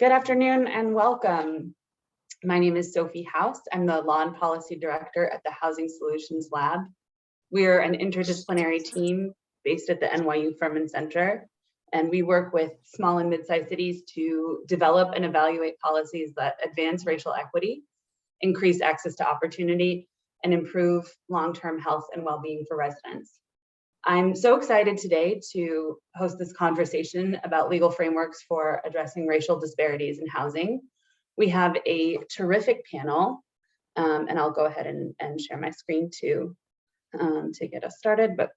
Good afternoon and welcome. My name is Sophie House. I'm the Law and Policy Director at the Housing Solutions Lab. We're an interdisciplinary team based at the NYU Furman Center, and we work with small and mid-sized cities to develop and evaluate policies that advance racial equity, increase access to opportunity, and improve long-term health and well-being for residents. I'm so excited today to host this conversation about legal frameworks for addressing racial disparities in housing. We have a terrific panel, and I'll go ahead and share my screen to get us started. But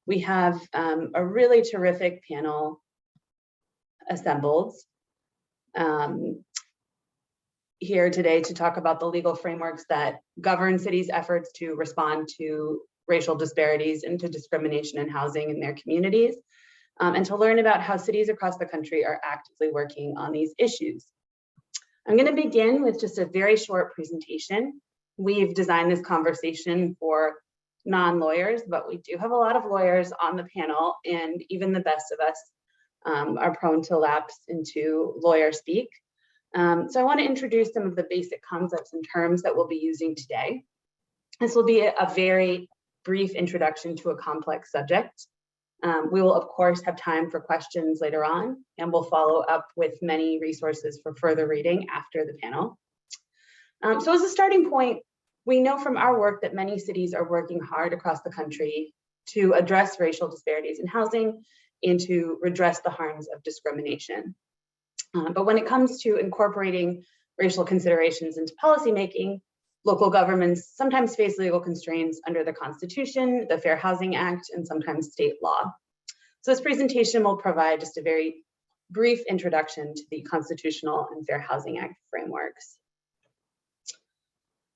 we have a really terrific panel assembled here today to talk about the legal frameworks that govern cities' efforts to respond to racial disparities and to discrimination in housing in their communities, and to learn about how cities across the country are actively working on these issues. I'm going to begin with just a very short presentation. We've designed this conversation for non-lawyers, but we do have a lot of lawyers on the panel, and even the best of us are prone to lapse into lawyer speak. So I want to introduce some of the basic concepts and terms that we'll be using today. This will be a very brief introduction to a complex subject. We will, of course, have time for questions later on, and we'll follow up with many resources for further reading after the panel. So as a starting point, we know from our work that many cities are working hard across the country to address racial disparities in housing and to redress the harms of discrimination. But when it comes to incorporating racial considerations into policymaking, local governments sometimes face legal constraints under the Constitution, the Fair Housing Act, and sometimes state law. So this presentation will provide just a very brief introduction to the Constitutional and Fair Housing Act frameworks.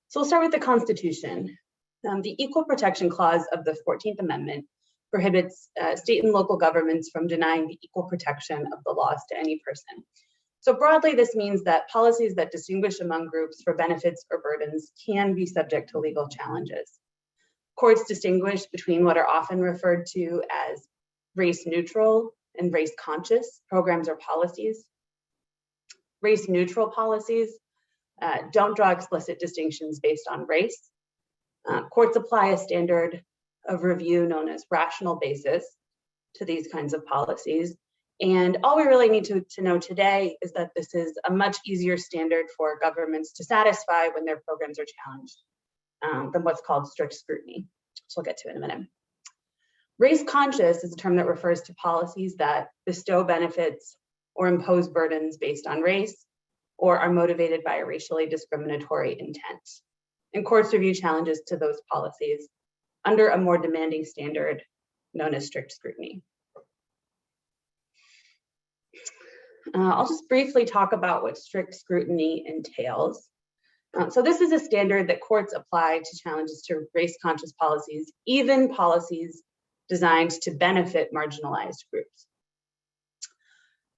So we'll start with the Constitution. The Equal Protection Clause of the 14th Amendment prohibits state and local governments from denying the equal protection of the laws to any person. So broadly, this means that policies that distinguish among groups for benefits or burdens can be subject to legal challenges. Courts distinguish between what are often referred to as race-neutral and race-conscious programs or policies. Race-neutral policies don't draw explicit distinctions based on race. Courts apply a standard of review known as rational basis to these kinds of policies. And all we really need to know today is that this is a much easier standard for governments to satisfy when their programs are challenged than what's called strict scrutiny, which we'll get to in a minute. Race conscious is a term that refers to policies that bestow benefits or impose burdens based on race or are motivated by a racially discriminatory intent. And courts review challenges to those policies under a more demanding standard known as strict scrutiny. I'll just briefly talk about what strict scrutiny entails. So this is a standard that courts apply to challenges to race-conscious policies, even policies designed to benefit marginalized groups.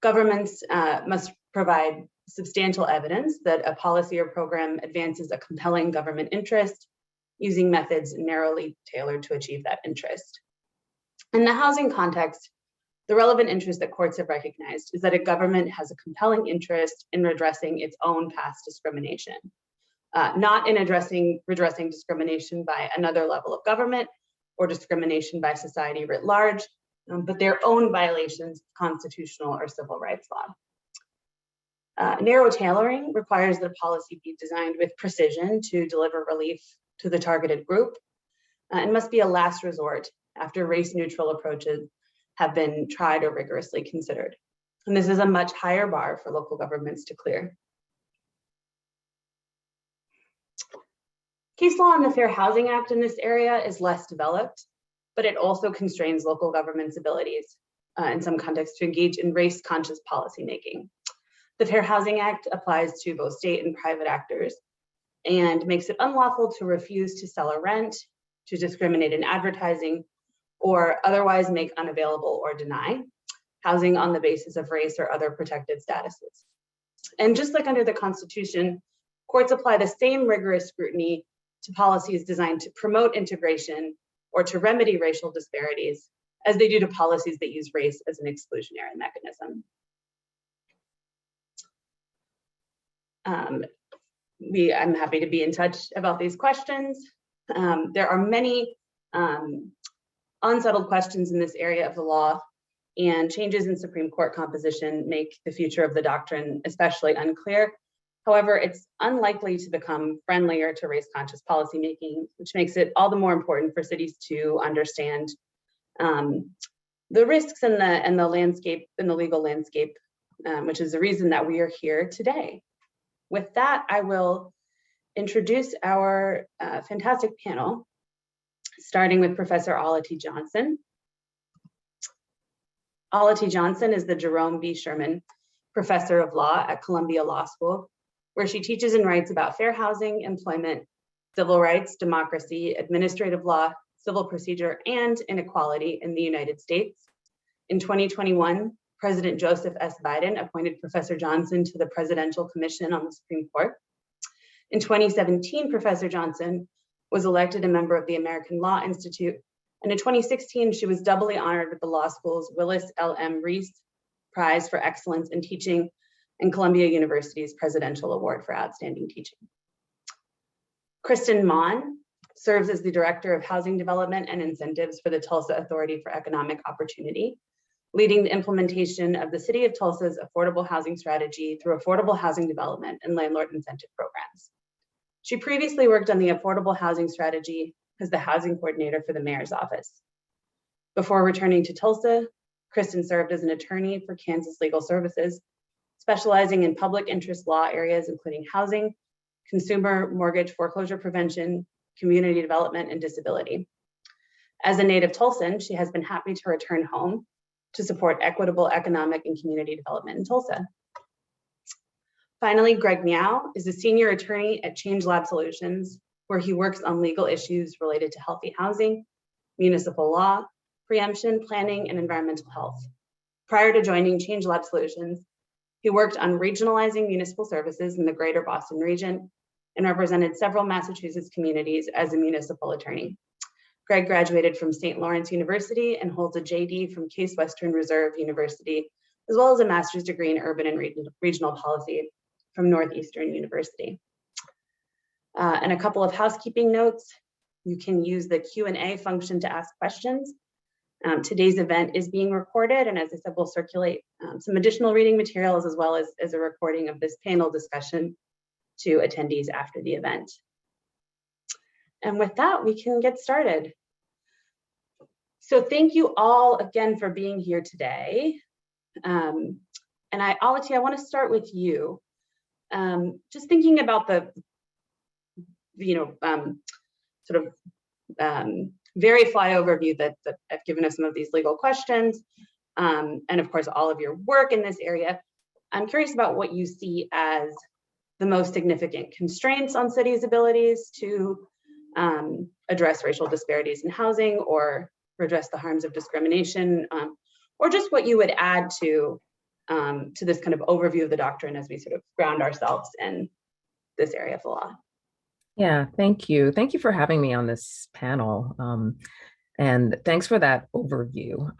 Governments must provide substantial evidence that a policy or program advances a compelling government interest using methods narrowly tailored to achieve that interest. In the housing context, the relevant interest that courts have recognized is that a government has a compelling interest in redressing its own past discrimination, not in redressing discrimination by another level of government or discrimination by society writ large, but their own violations of constitutional or civil rights law. Narrow tailoring requires that a policy be designed with precision to deliver relief to the targeted group and must be a last resort after race-neutral approaches have been tried or rigorously considered. And this is a much higher bar for local governments to clear. Case law in the Fair Housing Act in this area is less developed, but it also constrains local governments' abilities in some contexts to engage in race-conscious policymaking. The Fair Housing Act applies to both state and private actors and makes it unlawful to refuse to sell a rent, to discriminate in advertising, or otherwise make unavailable or deny housing on the basis of race or other protected statuses. And just like under the Constitution, courts apply the same rigorous scrutiny to policies designed to promote integration or to remedy racial disparities as they do to policies that use race as an exclusionary mechanism. I'm happy to be in touch about these questions. There are many unsettled questions in this area of the law, and changes in Supreme Court composition make the future of the doctrine especially unclear. However, it's unlikely to become friendlier to race-conscious policymaking, which makes it all the more important for cities to understand the risks in the landscape, in the legal landscape, which is the reason that we are here today. With that, I will introduce our fantastic panel, starting with Professor Olati Johnson. Olati Johnson is the Jerome B. Sherman Professor of Law at Columbia Law School, where she teaches and writes about fair housing, employment, civil rights, democracy, administrative law, civil procedure, and inequality in the United States. In 2021, President Joseph S. Biden appointed Professor Johnson to the Presidential Commission on the Supreme Court. In 2017, Professor Johnson was elected a member of the American Law Institute, and in 2016, she was doubly honored with the law school's Willis L. M. Reese Prize for Excellence in Teaching and Columbia University's Presidential Award for Outstanding Teaching. Kristen Mon serves as the Director of Housing Development and Incentives for the Tulsa Authority for Economic Opportunity, leading the implementation of the City of Tulsa's affordable housing strategy through affordable housing development and landlord incentive programs. She previously worked on the affordable housing strategy as the housing coordinator for the mayor's office. Before returning to Tulsa, Kristen served as an attorney for Kansas Legal Services, specializing in public interest law areas including housing, consumer mortgage foreclosure prevention, community development, and disability. As a native Tulsan, she has been happy to return home to support equitable economic and community development in Tulsa. Finally, Greg Miao is a senior attorney at Change Lab Solutions, where he works on legal issues related to healthy housing, municipal law, preemption, planning, and environmental health. Prior to joining Change Lab Solutions, he worked on regionalizing municipal services in the greater Boston region and represented several Massachusetts communities as a municipal attorney. Greg graduated from St. Lawrence University and holds a JD from Case Western Reserve University, as well as a master's degree in urban and regional policy from Northeastern University. And a couple of housekeeping notes. You can use the Q&A function to ask questions. Today's event is being recorded, and as I said, we'll circulate some additional reading materials as well as a recording of this panel discussion to attendees after the event. And with that, we can get started. So thank you all again for being here today. And Olati, I want to start with you. Just thinking about the, sort of very flyover view that I've given us some of these legal questions, and of course, all of your work in this area. I'm curious about what you see as the most significant constraints on cities' abilities to address racial disparities in housing or redress the harms of discrimination, or just what you would add to this kind of overview of the doctrine as we sort of ground ourselves in this area of the law. Yeah, thank you. Thank you for having me on this panel. And thanks for that overview.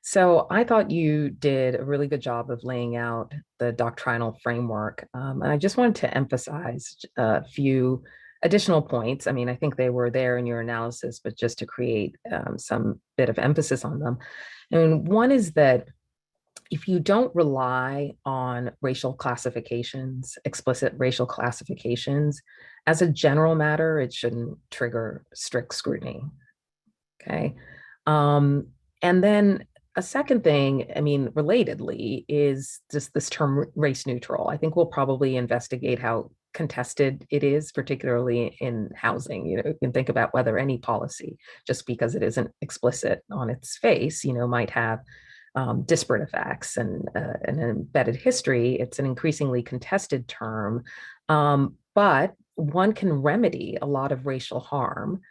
So I thought you did a really good job of laying out the doctrinal framework. And I just wanted to emphasize a few additional points. I mean, I think they were there in your analysis, but just to create some bit of emphasis on them. And one is that if you don't rely on racial classifications, explicit racial classifications, as a general matter, it shouldn't trigger strict scrutiny, okay? And then a second thing, I mean, relatedly, is just this term race neutral. I think we'll probably investigate how contested it is, particularly in housing. You can think about whether any policy, just because it isn't explicit on its face, might have disparate effects and an embedded history. It's an increasingly contested term, but one can remedy a lot of racial harm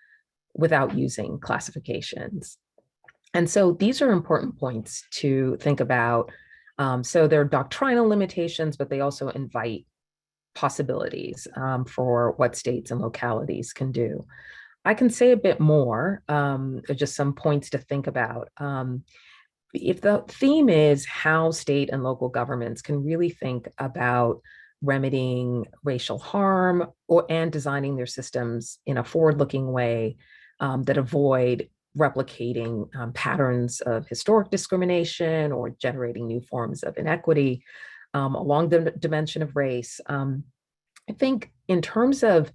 without using classifications. And so these are important points to think about. So there are doctrinal limitations, but they also invite possibilities for what states and localities can do. I can say a bit more, just some points to think about. If the theme is how state and local governments can really think about remedying racial harm and designing their systems in a forward-looking way that avoid replicating patterns of historic discrimination or generating new forms of inequity along the dimension of race. I think in terms of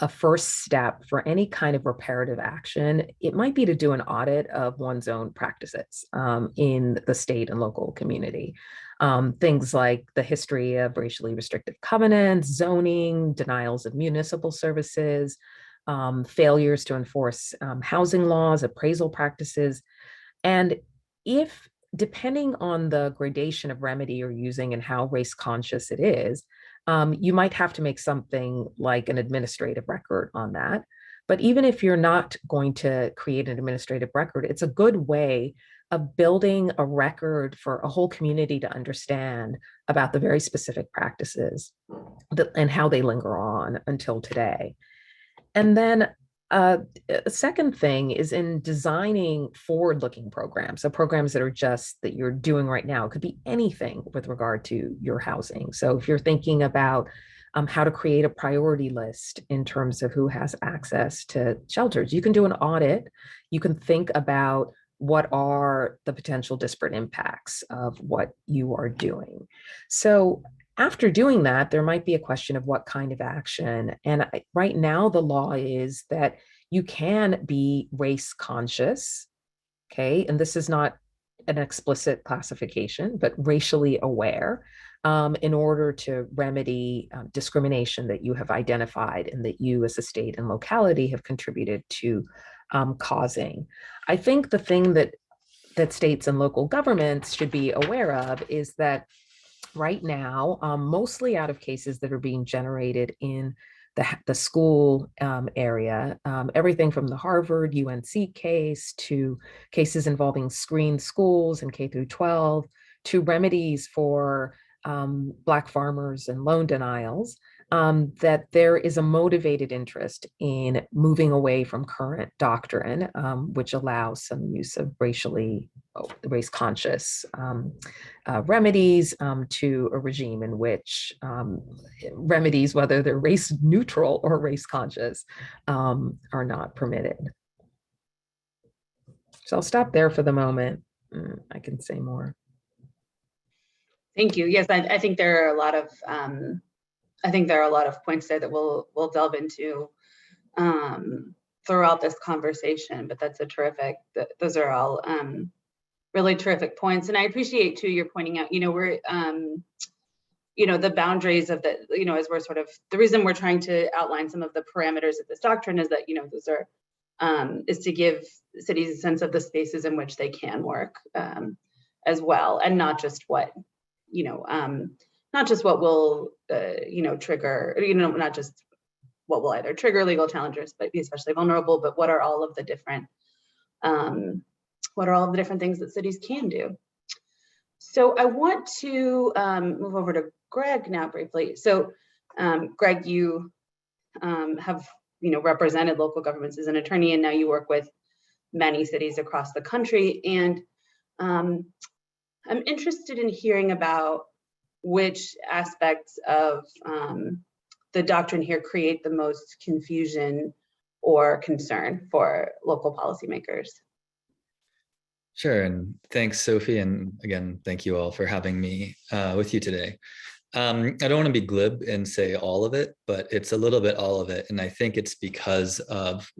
a first step for any kind of reparative action, it might be to do an audit of one's own practices in the state and local community. Things like the history of racially restrictive covenants, zoning, denials of municipal services, failures to enforce housing laws, appraisal practices. And if, depending on the gradation of remedy you're using and how race conscious it is, you might have to make something like an administrative record on that. But even if you're not going to create an administrative record, it's a good way of building a record for a whole community to understand about the very specific practices and how they linger on until today. And then a second thing is in designing forward-looking programs, so programs that are just that you're doing right now. It could be anything with regard to your housing. So if you're thinking about how to create a priority list in terms of who has access to shelters, you can do an audit. You can think about what are the potential disparate impacts of what you are doing. So after doing that, there might be a question of what kind of action. And right now, the law is that you can be race conscious, okay? And this is not an explicit classification, but racially aware in order to remedy discrimination that you have identified and that you as a state and locality have contributed to causing. I think the thing that states and local governments should be aware of is that right now, mostly out of cases that are being generated in the school area, everything from the Harvard UNC case to cases involving screened schools in K through 12 to remedies for Black farmers and loan denials, that there is a motivated interest in moving away from current doctrine, which allows some use of race conscious remedies to a regime in which remedies, whether they're race neutral or race conscious, are not permitted. So I'll stop there for the moment. I can say more. Thank you. Yes, I think there are a lot of points there that we'll delve into throughout this conversation. But that's those are all really terrific points. And I appreciate too you're pointing out, we're the boundaries of the, as we're sort of, the reason we're trying to outline some of the parameters of this doctrine is that, those are, is to give cities a sense of the spaces in which they can work as well, and not just what, not just what will, trigger, not just what will either trigger legal challenges, but be especially vulnerable, but what are all of the different things that cities can do. So I want to move over to Greg now briefly. So Greg, you have represented local governments as an attorney, and now you work with many cities across the country. And I'm interested in hearing about which aspects of the doctrine here create the most confusion or concern for local policymakers. Sure, and thanks, Sophie, and again, thank you all for having me with you today. I don't want to be glib and say all of it, but it's a little bit all of it, and I think it's because of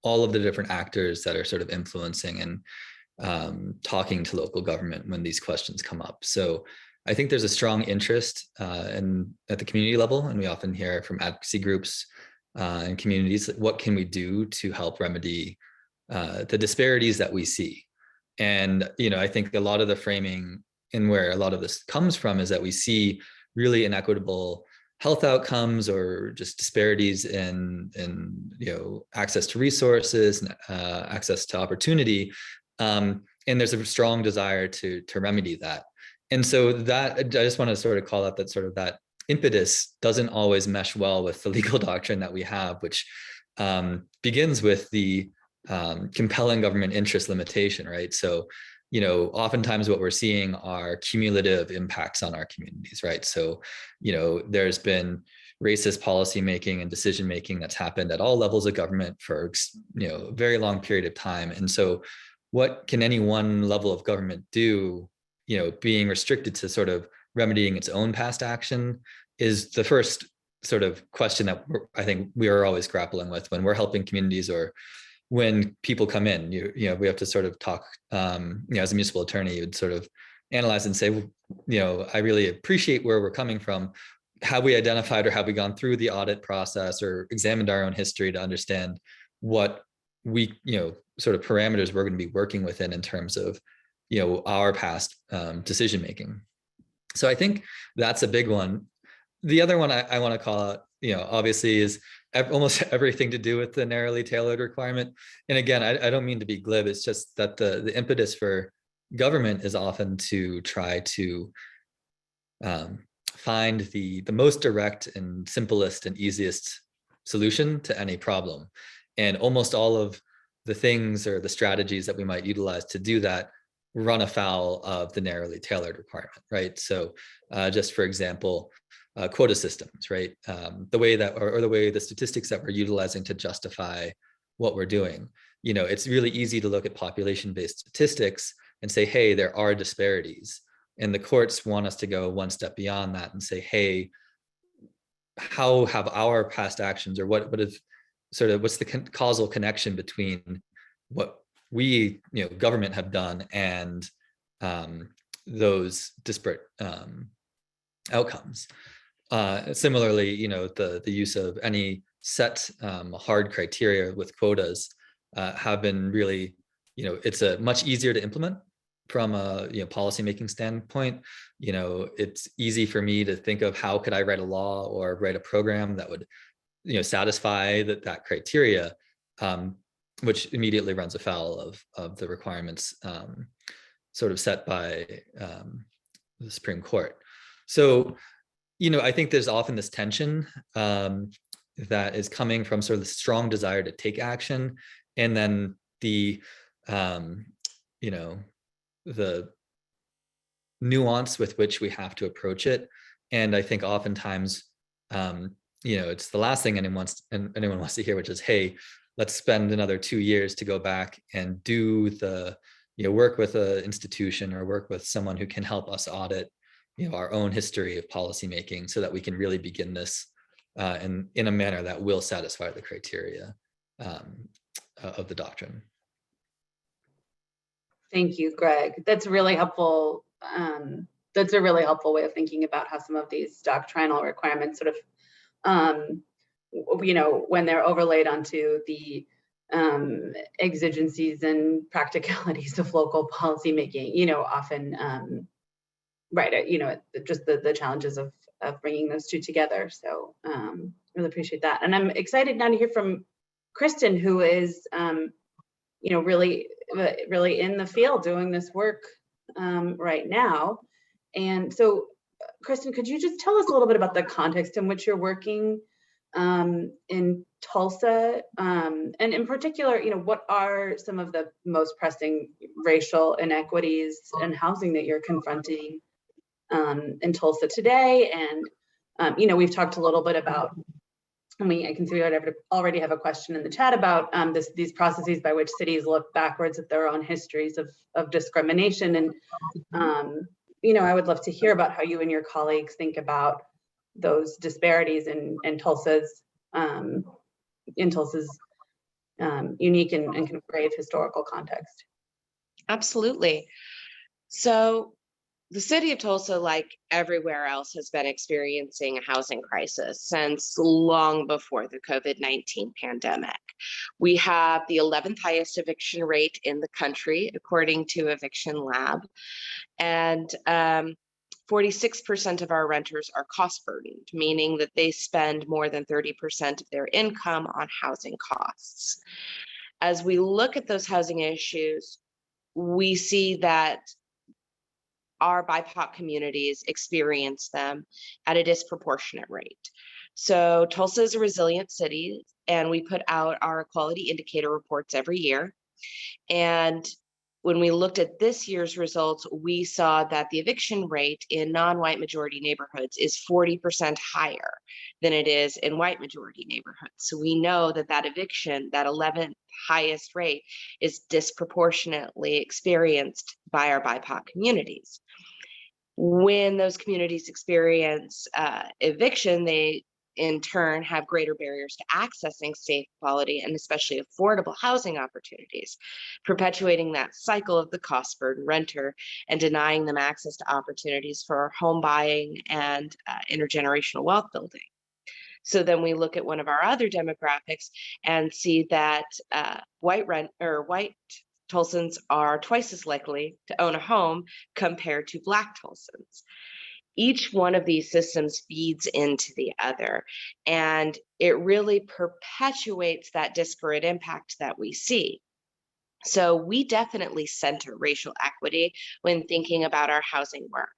all of the different actors that are sort of influencing and talking to local government when these questions come up. So I think there's a strong interest at the community level, and we often hear from advocacy groups and communities, what can we do to help remedy the disparities that we see? And, I think a lot of the framing and where a lot of this comes from is that we see really inequitable health outcomes or just disparities in access to resources and access to opportunity. And there's a strong desire to remedy that. And so that, I just want to sort of call out that sort of that impetus doesn't always mesh well with the legal doctrine that we have, which begins with the compelling government interest limitation, right? So oftentimes what we're seeing are cumulative impacts on our communities, right? So, there's been racist policymaking and decision making that's happened at all levels of government for a very long period of time. And so what can any one level of government do, being restricted to sort of remedying its own past action, is the first sort of question that I think we are always grappling with when we're helping communities, or when people come in. We have to sort of talk, as a municipal attorney, you'd sort of analyze and say, well, I really appreciate where we're coming from. Have we identified, or have we gone through the audit process or examined our own history to understand what we, sort of parameters we're going to be working within in terms of, our past decision making? So I think that's a big one. The other one I want to call out, obviously, is almost everything to do with the narrowly tailored requirement. And again, I don't mean to be glib. It's just that the impetus for government is often to try to find the most direct and simplest and easiest solution to any problem. And almost all of the things or the strategies that we might utilize to do that run afoul of the narrowly tailored requirement, right? So just for example, quota systems, right? The way that, or the way the statistics that we're utilizing to justify what we're doing. It's really easy to look at population-based statistics and say, hey, there are disparities. And the courts want us to go one step beyond that and say, hey, how have our past actions, or what's the causal connection between what we, government have done and those disparate outcomes. Similarly, the use of any set hard criteria with quotas have been really, it's a much easier to implement from a policymaking standpoint. It's easy for me to think of how could I write a law or write a program that would satisfy that criteria, which immediately runs afoul of the requirements sort of set by the Supreme Court. So I think there's often this tension that is coming from sort of the strong desire to take action, and then the the nuance with which we have to approach it. And I think oftentimes, it's the last thing anyone wants to hear, which is, hey, let's spend another 2 years to go back and do the, work with an institution or work with someone who can help us audit, our own history of policymaking, so that we can really begin this in a manner that will satisfy the criteria of the doctrine. Thank you, Greg. That's really helpful. That's a really helpful way of thinking about how some of these doctrinal requirements sort of, when they're overlaid onto the exigencies and practicalities of local policymaking, often, just the challenges of bringing those two together. So really appreciate that. And I'm excited now to hear from Kristen, who is, really in the field doing this work right now. And so, Kristen, could you just tell us a little bit about the context in which you're working in Tulsa, and in particular, what are some of the most pressing racial inequities in housing that you're confronting in Tulsa today? And we've talked a little bit about, I can see I already have a question in the chat about these processes by which cities look backwards at their own histories of discrimination. And I would love to hear about how you and your colleagues think about those disparities in Tulsa's unique and kind of grave historical context. Absolutely. So the city of Tulsa, like everywhere else, has been experiencing a housing crisis since long before the COVID-19 pandemic. We have the 11th highest eviction rate in the country, according to Eviction Lab. And 46% of our renters are cost burdened, meaning that they spend more than 30% of their income on housing costs. As we look at those housing issues, we see that our BIPOC communities experience them at a disproportionate rate. So Tulsa is a resilient city, and we put out our quality indicator reports every year. And when we looked at this year's results, we saw that the eviction rate in non-white majority neighborhoods is 40% higher than it is in white majority neighborhoods. So we know that that eviction, that 11th highest rate, is disproportionately experienced by our BIPOC communities. When those communities experience eviction, they in turn have greater barriers to accessing safe, quality, and especially affordable housing opportunities, perpetuating that cycle of the cost burden renter and denying them access to opportunities for home buying and intergenerational wealth building. So then we look at one of our other demographics and see that white Tulsans are twice as likely to own a home compared to Black Tulsans. Each one of these systems feeds into the other, and it really perpetuates that disparate impact that we see. So we definitely center racial equity when thinking about our housing work,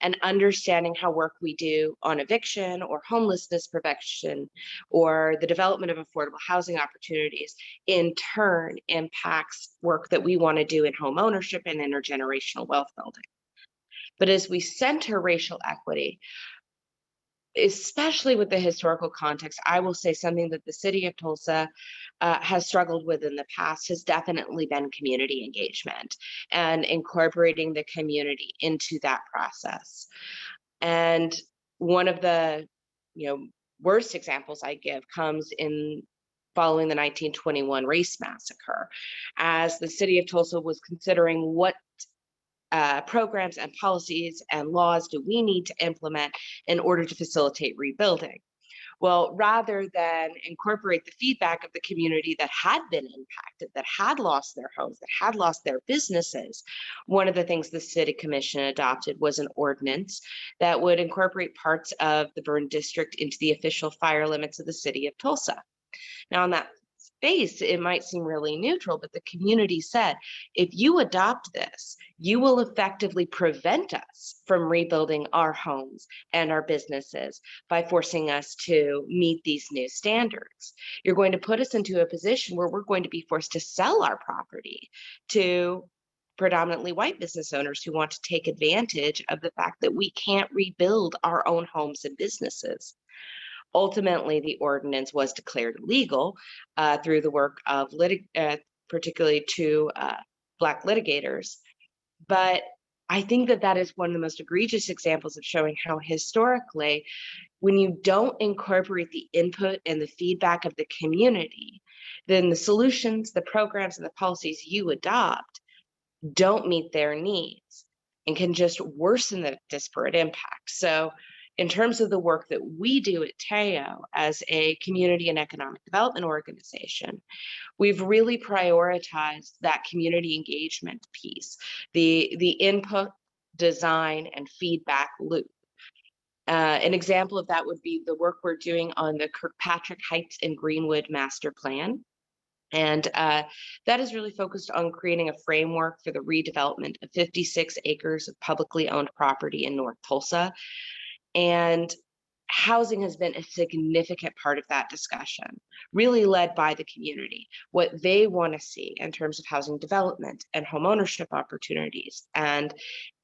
and understanding how work we do on eviction or homelessness prevention or the development of affordable housing opportunities in turn impacts work that we want to do in home ownership and intergenerational wealth building. But as we center racial equity, especially with the historical context, I will say something that the city of Tulsa has struggled with in the past has definitely been community engagement and incorporating the community into that process. And one of the worst examples I give comes in following the 1921 race massacre, as the city of Tulsa was considering what programs and policies and laws do we need to implement in order to facilitate rebuilding. Well, rather than incorporate the feedback of the community that had been impacted, that had lost their homes, that had lost their businesses, one of the things the city commission adopted was an ordinance that would incorporate parts of the burn district into the official fire limits of the city of Tulsa. Now, on that face, it might seem really neutral, but the community said, if you adopt this, you will effectively prevent us from rebuilding our homes and our businesses by forcing us to meet these new standards. You're going to put us into a position where we're going to be forced to sell our property to predominantly white business owners who want to take advantage of the fact that we can't rebuild our own homes and businesses. Ultimately, the ordinance was declared illegal through the work of particularly two Black litigators. But I think that that is one of the most egregious examples of showing how historically, when you don't incorporate the input and the feedback of the community, then the solutions, the programs, and the policies you adopt don't meet their needs and can just worsen the disparate impact. So in terms of the work that we do at TEO as a community and economic development organization, we've really prioritized that community engagement piece, the input, design, and feedback loop. An example of that would be the work we're doing on the Kirkpatrick Heights and Greenwood Master Plan. And that is really focused on creating a framework for the redevelopment of 56 acres of publicly owned property in North Tulsa. And housing has been a significant part of that discussion, really led by the community, what they want to see in terms of housing development and home ownership opportunities. And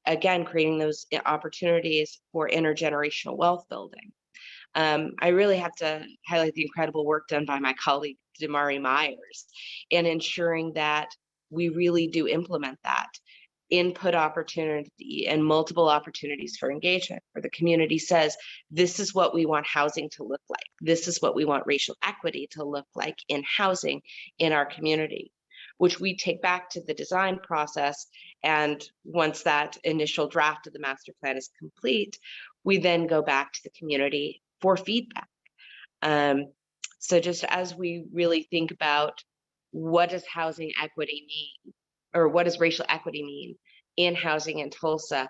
again, creating those opportunities for intergenerational wealth building. I really have to highlight the incredible work done by my colleague, Damari Myers, in ensuring that we really do implement that input opportunity and multiple opportunities for engagement, where the community says, this is what we want housing to look like. This is what we want racial equity to look like in housing in our community, which we take back to the design process. And once that initial draft of the master plan is complete, we then go back to the community for feedback. So just as we really think about what does housing equity mean, or what does racial equity mean in housing in Tulsa,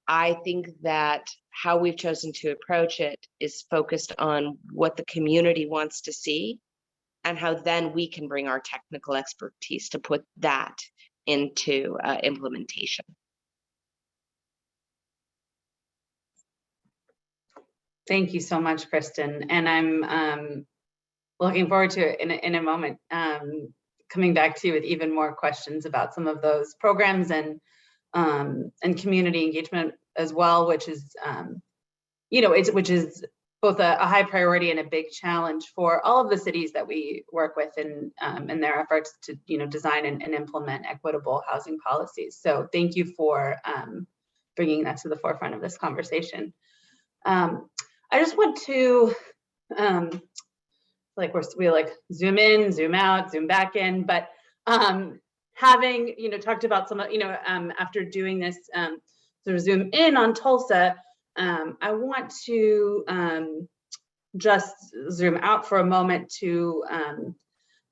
I think that how we've chosen to approach it is focused on what the community wants to see and how then we can bring our technical expertise to put that into implementation. Thank you so much, Kristen. And I'm looking forward to it in a moment. coming back to you with even more questions about some of those programs and community engagement as well, which is, which is both a high priority and a big challenge for all of the cities that we work with in their efforts to, design and implement equitable housing policies. So thank you for bringing that to the forefront of this conversation. I just want to, we zoom in, zoom out, zoom back in, but having, talked about some, after doing this sort of zoom in on Tulsa, I want to just zoom out for a moment to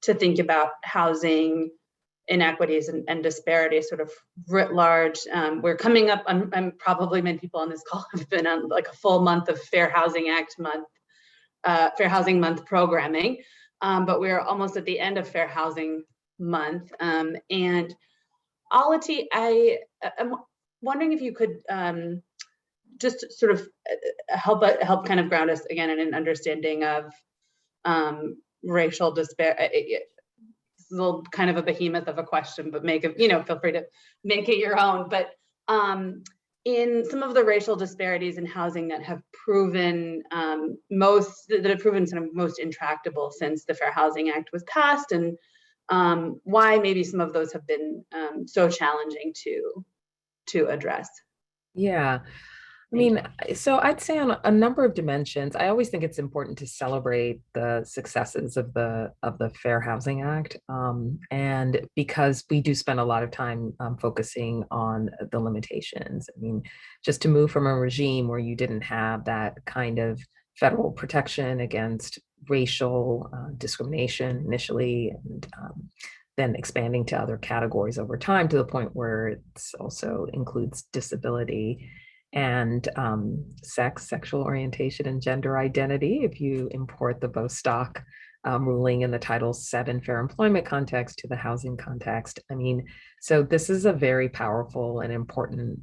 think about housing inequities and disparities sort of writ large. We're coming up on, probably many people on this call have been on like a full month of Fair Housing Act month, Fair Housing Month programming, but we're almost at the end of Fair Housing Month. And Alati, I'm wondering if you could just sort of help kind of ground us again in an understanding of racial disparity. It's a little kind of a behemoth of a question, but feel free to make it your own. But in some of the racial disparities in housing that have proven most intractable since the Fair Housing Act was passed, and why maybe some of those have been so challenging to address. Yeah. I mean, so I'd say on a number of dimensions, I always think it's important to celebrate the successes of the Fair Housing Act. And because we do spend a lot of time focusing on the limitations. I mean, just to move from a regime where you didn't have that kind of federal protection against racial discrimination initially, and then expanding to other categories over time to the point where it also includes disability and sex, sexual orientation, and gender identity, if you import the Bostock ruling in the Title VII Fair Employment context to the housing context. I mean, so this is a very powerful and important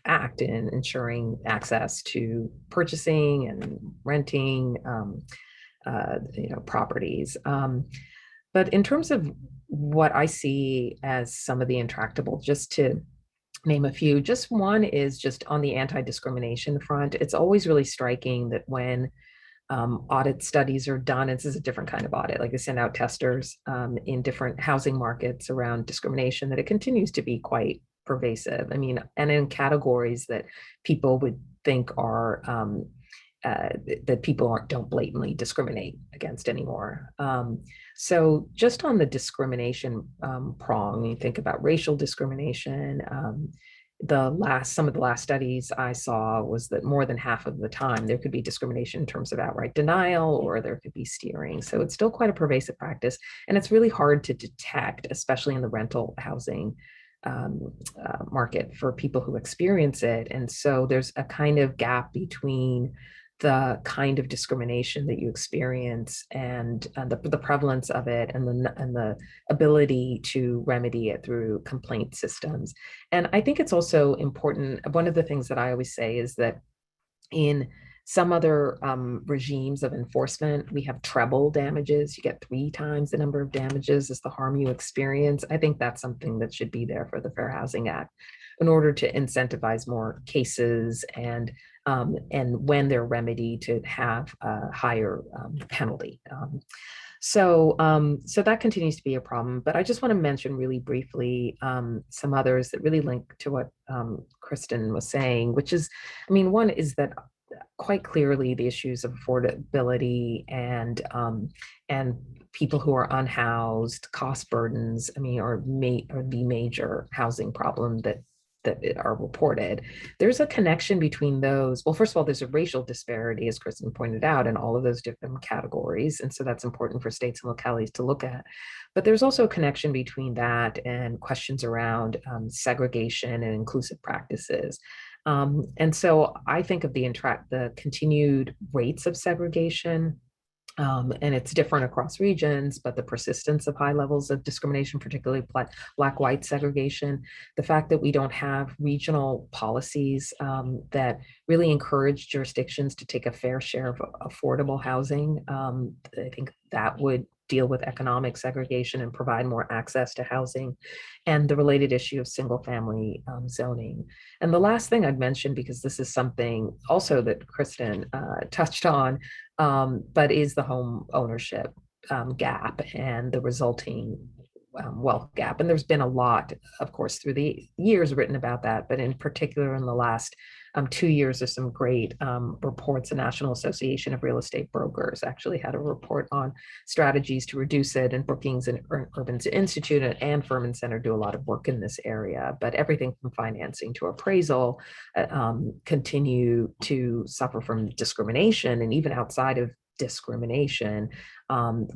act in ensuring access to purchasing and renting properties. But in terms of what I see as some of the intractable, just to name a few, just one is just on the anti-discrimination front. It's always really striking that when audit studies are done, and this is a different kind of audit, like they send out testers in different housing markets around discrimination, that it continues to be quite pervasive. I mean, and in categories that people would think are that people don't blatantly discriminate against anymore. So just on the discrimination prong, you think about racial discrimination, some of the last studies I saw was that more than half of the time there could be discrimination in terms of outright denial, or there could be steering. So it's still quite a pervasive practice, and it's really hard to detect, especially in the rental housing market for people who experience it. And so there's a kind of gap between the kind of discrimination that you experience and the prevalence of it, and the ability to remedy it through complaint systems. And I think it's also important, one of the things that I always say is that in some other regimes of enforcement, we have treble damages. You get 3 times the number of damages as the harm you experience. I think that's something that should be there for the Fair Housing Act in order to incentivize more cases, and when they're remedied, to have a higher penalty. So that continues to be a problem. But I just want to mention really briefly some others that really link to what Kristen was saying, which is, I mean, one is that quite clearly the issues of affordability and people who are unhoused, cost burdens, I mean, are the major housing problem that are reported. There's a connection between those. Well, first of all, there's a racial disparity, as Kristen pointed out, in all of those different categories. And so that's important for states and localities to look at. But there's also a connection between that and questions around segregation and inclusive practices. And so I think of the continued rates of segregation And it's different across regions, but the persistence of high levels of discrimination, particularly black-white segregation, the fact that we don't have regional policies that really encourage jurisdictions to take a fair share of affordable housing, I think that would deal with economic segregation and provide more access to housing, and the related issue of single-family zoning. And the last thing I'd mention, because this is something also that Kristen touched on, but is the home ownership gap and the resulting wealth gap. And there's been a lot, of course, through the years written about that, but in particular in the last 2 years, there's some great reports. The National Association of Real Estate Brokers actually had a report on strategies to reduce it, and Brookings and Urban Institute and Furman Center do a lot of work in this area. But everything from financing to appraisal continue to suffer from discrimination, and even outside of discrimination,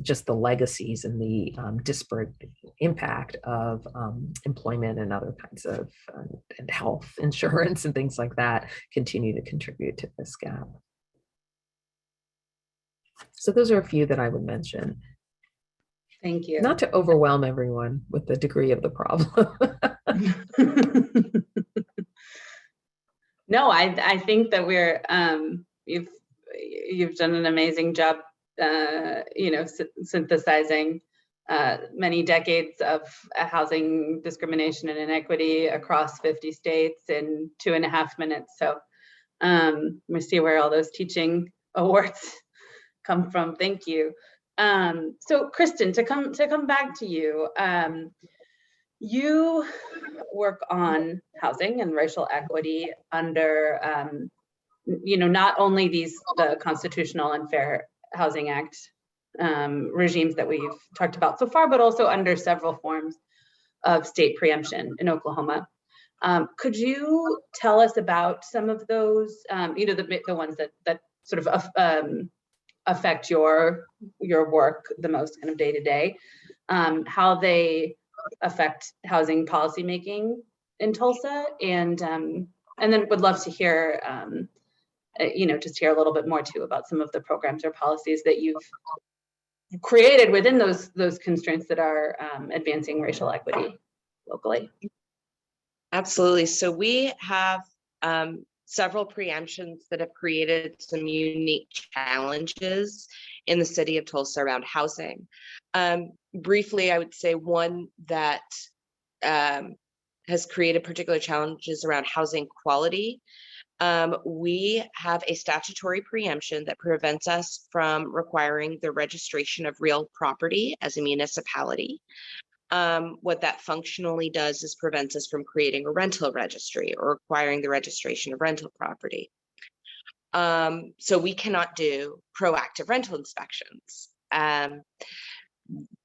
just the legacies and the disparate impact of employment and other kinds of and health insurance and things like that continue to contribute to this gap. So those are a few that I would mention. Thank you. Not to overwhelm everyone with the degree of the problem. No, I think that we're you've done an amazing job, synthesizing many decades of housing discrimination and inequity across 50 states in 2.5 minutes. So we see where all those teaching awards come from. Thank you. So Kristen, to come back to you, you work on housing and racial equity under, not only the Constitutional and Fair Housing Act regimes that we've talked about so far, but also under several forms of state preemption in Oklahoma. Could you tell us about some of those, the ones that sort of affect your work the most kind of day to day, how they affect housing policymaking in Tulsa, and then would love to hear, just hear a little bit more too about some of the programs or policies that you've created within those constraints that are advancing racial equity locally. Absolutely. So we have several preemptions that have created some unique challenges in the city of Tulsa around housing. Briefly, I would say one that has created particular challenges around housing quality. We have a statutory preemption that prevents us from requiring the registration of real property as a municipality. What that functionally does is prevents us from creating a rental registry or requiring the registration of rental property. So we cannot do proactive rental inspections.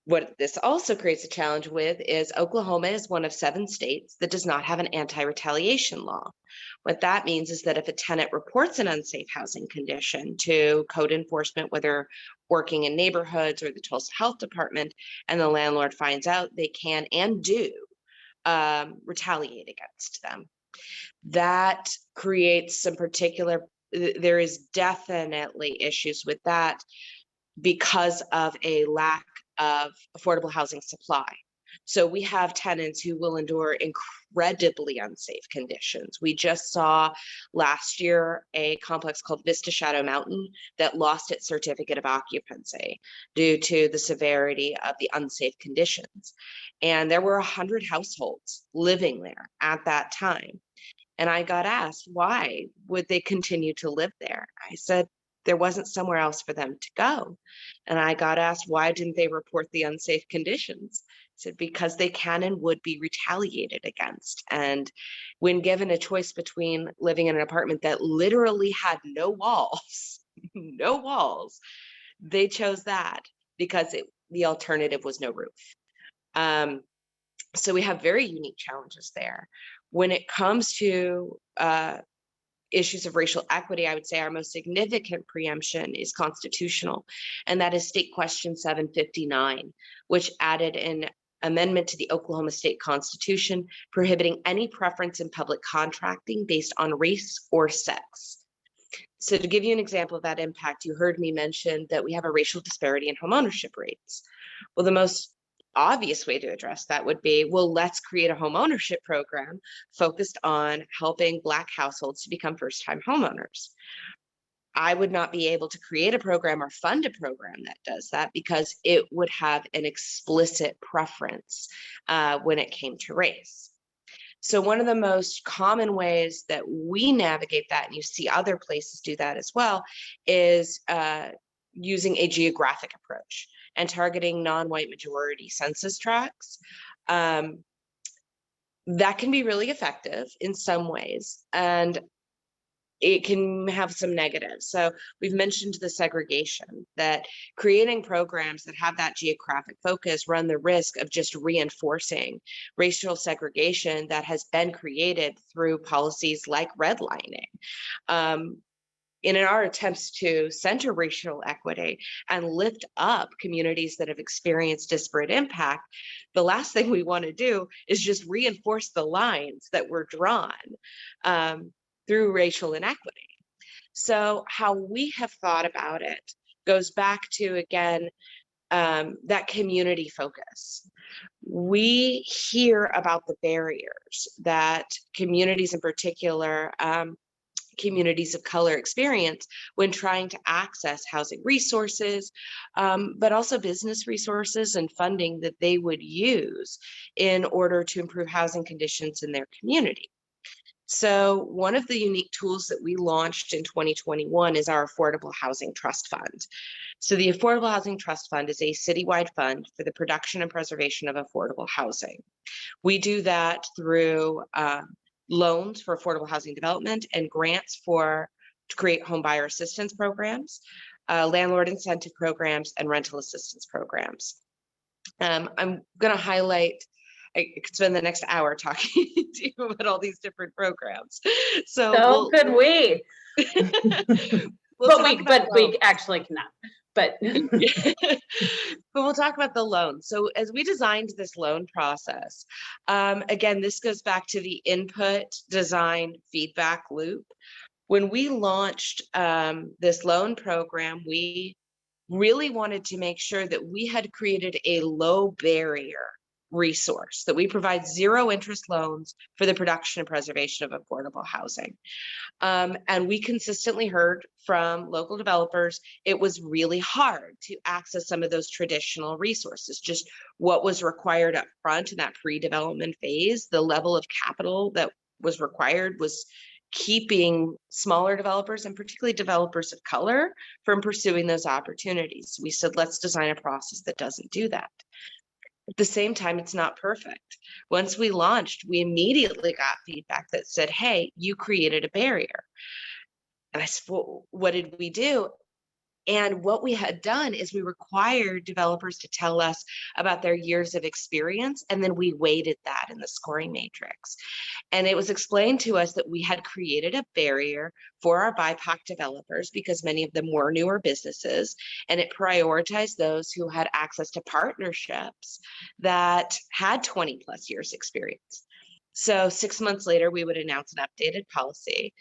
What this also creates a challenge with is Oklahoma is one of 7 states that does not have an anti-retaliation law. What that means is that if a tenant reports an unsafe housing condition to code enforcement, whether working in neighborhoods or the Tulsa Health Department, and the landlord finds out, they can and do retaliate against them. That creates some there is definitely issues with that because of a lack of affordable housing supply. So we have tenants who will endure incredibly unsafe conditions. We just saw last year a complex called Vista Shadow Mountain that lost its certificate of occupancy due to the severity of the unsafe conditions. And there were 100 households living there at that time. And I got asked, why would they continue to live there? I said, there wasn't somewhere else for them to go. And I got asked, why didn't they report the unsafe conditions? I said, because they can and would be retaliated against. And when given a choice between living in an apartment that literally had no walls, no walls, they chose that because the alternative was no roof. So we have very unique challenges there. When it comes to issues of racial equity, I would say our most significant preemption is constitutional, and that is State Question 759, which added an amendment to the Oklahoma State Constitution prohibiting any preference in public contracting based on race or sex. So to give you an example of that impact, you heard me mention that we have a racial disparity in homeownership rates. Well, the most obvious way to address that would be, well, let's create a homeownership program focused on helping Black households to become first-time homeowners. I would not be able to create a program or fund a program that does that because it would have an explicit preference when it came to race. So one of the most common ways that we navigate that, and you see other places do that as well, is using a geographic approach and targeting non-white majority census tracts. That can be really effective in some ways, and it can have some negatives. So we've mentioned the segregation, that creating programs that have that geographic focus run the risk of just reinforcing racial segregation that has been created through policies like redlining. In our attempts to center racial equity and lift up communities that have experienced disparate impact, the last thing we want to do is just reinforce the lines that were drawn through racial inequity. So how we have thought about it goes back to, again, that community focus. We hear about the barriers that communities, in particular, communities of color, experience when trying to access housing resources, but also business resources and funding that they would use in order to improve housing conditions in their community. So one of the unique tools that we launched in 2021 is our Affordable Housing Trust Fund. So the Affordable Housing Trust Fund is a citywide fund for the production and preservation of affordable housing. We do that through loans for affordable housing development and grants to create home buyer assistance programs, landlord incentive programs, and rental assistance programs. I'm going to highlight, I could spend the next hour talking to you about all these different programs. So could we? But we actually cannot. But we'll talk about the loan. So as we designed this loan process, again, this goes back to the input, design, feedback loop. When we launched this loan program, we really wanted to make sure that we had created a low barrier resource, that we provide zero interest loans for the production and preservation of affordable housing. And we consistently heard from local developers, it was really hard to access some of those traditional resources. Just what was required up front in that pre-development phase, the level of capital that was required was keeping smaller developers, and particularly developers of color, from pursuing those opportunities. We said, let's design a process that doesn't do that. At the same time, it's not perfect. Once we launched, we immediately got feedback that said, hey, you created a barrier. And I said, well, what did we do? And what we had done is we required developers to tell us about their years of experience, and then we weighted that in the scoring matrix. And it was explained to us that we had created a barrier for our BIPOC developers because many of them were newer businesses, and it prioritized those who had access to partnerships that had 20 plus years experience. So 6 months later, we would announce an updated policy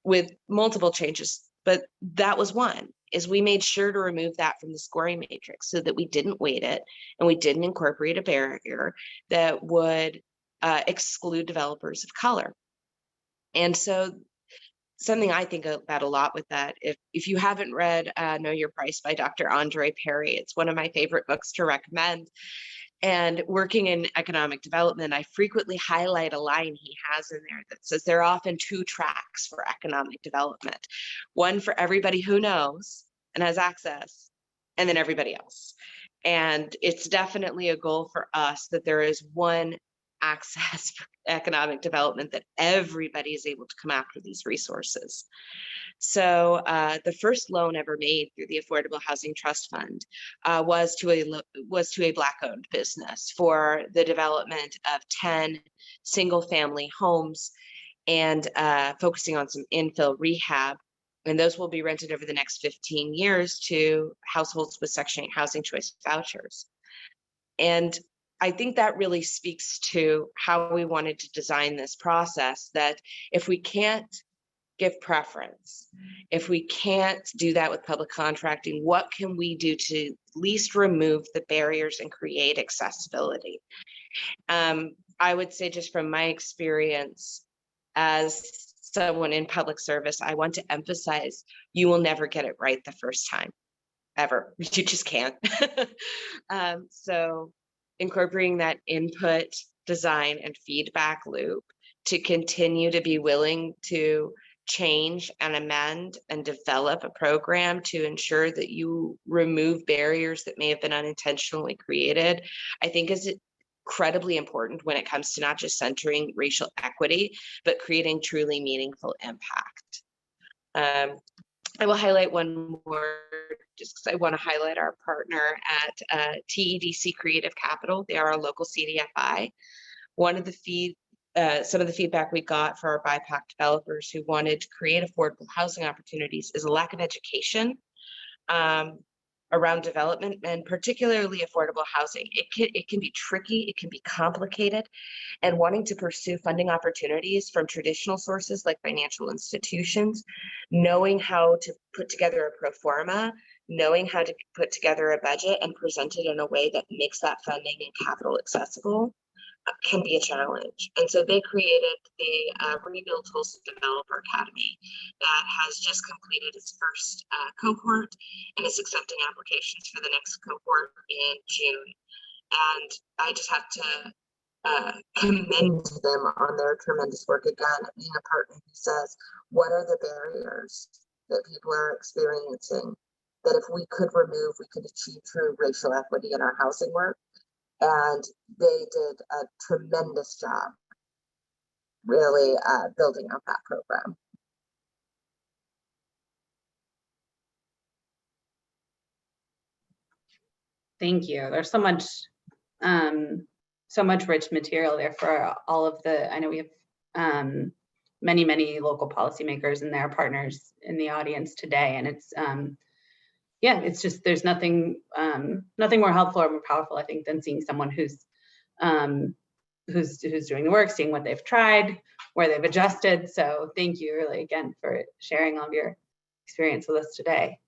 with multiple changes, but that was one. Is we made sure to remove that from the scoring matrix so that we didn't weight it and we didn't incorporate a barrier that would exclude developers of color. And so something I think about a lot with that, if you haven't read Know Your Price by Dr. Andre Perry, it's one of my favorite books to recommend. And working in economic development, I frequently highlight a line he has in there that says there are often two tracks for economic development. One for everybody who knows and has access, and then everybody else. And it's definitely a goal for us that there is one access for economic development, that everybody is able to come after these resources. So the first loan ever made through the Affordable Housing Trust Fund was to a Black-owned business for the development of 10 single-family homes, and focusing on some infill rehab. And those will be rented over the next 15 years to households with Section 8 housing choice vouchers. And I think that really speaks to how we wanted to design this process, that if we can't give preference. If we can't do that with public contracting, what can we do to at least remove the barriers and create accessibility? I would say, just from my experience as someone in public service, I want to emphasize, you will never get it right the first time, ever. You just can't. So incorporating that input, design, and feedback loop to continue to be willing to change and amend and develop a program to ensure that you remove barriers that may have been unintentionally created, I think is incredibly important when it comes to not just centering racial equity, but creating truly meaningful impact. I will highlight one more, just because I want to highlight our partner at TEDC Creative Capital. They are a local CDFI. One of the some of the feedback we got for our BIPOC developers who wanted to create affordable housing opportunities is a lack of education around development, and particularly affordable housing. It can be tricky, it can be complicated, and wanting to pursue funding opportunities from traditional sources like financial institutions, knowing how to put together a pro forma, knowing how to put together a budget and present it in a way that makes that funding and capital accessible can be a challenge. And so they created the Rebuild Tulsa Developer Academy that has just completed its first cohort and is accepting applications for the next cohort in June. And I just have to commend them on their tremendous work, again, being a partner who says, what are the barriers that people are experiencing that if we could remove, we could achieve true racial equity in our housing work? And they did a tremendous job really building out that program. Thank you. There's so much rich material there for all of the, I know we have many local policymakers and their partners in the audience today. And it's, yeah, it's just, there's nothing more helpful or more powerful, I think, than seeing someone who's doing the work, seeing what they've tried, where they've adjusted. So thank you really again for sharing all of your experience with us today.